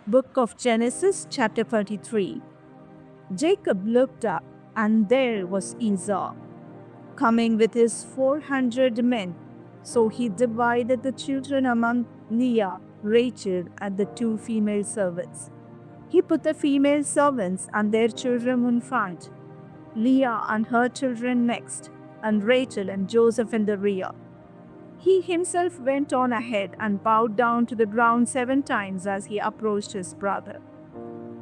Book of Genesis, chapter 33. Jacob looked up, and there was Esau, coming with his 400 men. So he divided the children among Leah, Rachel, and the 2 female servants. He put the female servants and their children in front, Leah and her children next, and Rachel and Joseph in the rear. He himself went on ahead and bowed down to the ground 7 times as he approached his brother.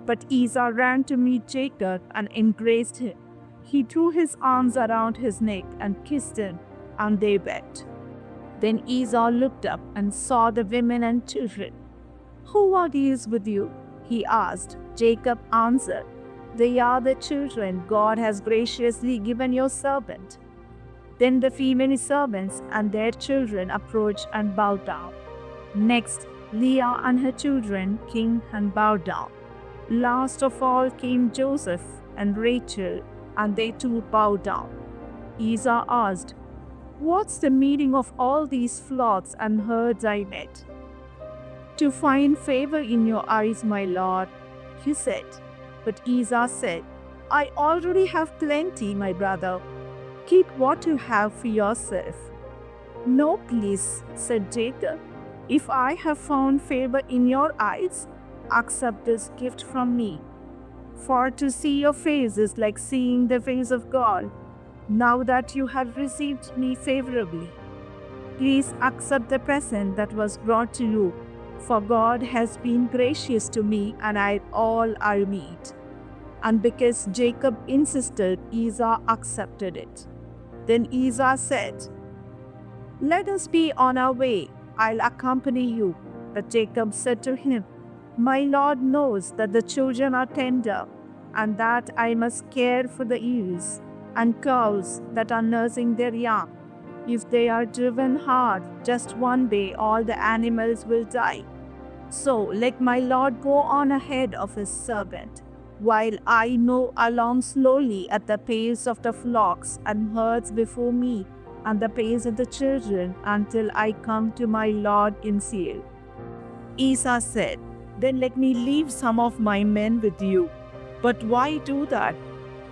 But Esau ran to meet Jacob and embraced him. He threw his arms around his neck and kissed him, and they wept. Then Esau looked up and saw the women and children. "Who are these with you?" he asked. Jacob answered, "They are the children God has graciously given your servant." Then the female servants and their children approached and bowed down. Next, Leah and her children came and bowed down. Last of all came Joseph and Rachel, and they too bowed down. Esau asked, "What's the meaning of all these flocks and herds I met?" "To find favor in your eyes, my lord," he said. But Esau said, "I already have plenty, my brother. Keep what you have for yourself." "No, please," said Jacob. "If I have found favor in your eyes, accept this gift from me. For to see your face is like seeing the face of God, now that you have received me favorably. Please accept the present that was brought to you, for God has been gracious to me and all I meet." And because Jacob insisted, Esau accepted it. Then Esau said, "Let us be on our way. I'll accompany you." But Jacob said to him, "My Lord knows that the children are tender, and that I must care for the ewes and cows that are nursing their young. If they are driven hard, just one day all the animals will die. So let my Lord go on ahead of his servant, while I move along slowly at the pace of the flocks and herds before me, and the pace of the children, until I come to my Lord in Seir." Esau said, "Then let me leave some of my men with you." "But why do that?"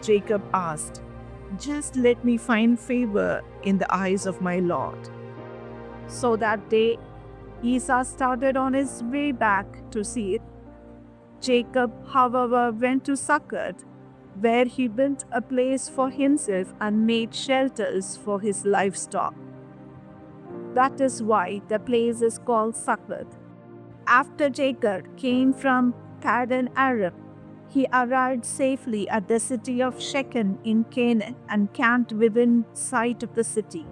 Jacob asked. "Just let me find favor in the eyes of my Lord." So that day Esau started on his way back to Seir. Jacob, however, went to Succoth, where he built a place for himself and made shelters for his livestock. That is why the place is called Succoth. After Jacob came from Paddan Aram, he arrived safely at the city of Shechem in Canaan and camped within sight of the city.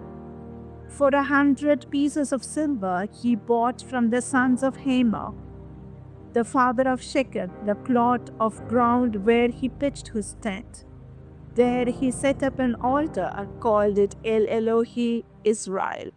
For 100 pieces of silver he bought from the sons of Hamor, the father of Shechem, the plot of ground where he pitched his tent. There he set up an altar and called it El Elohe Israel.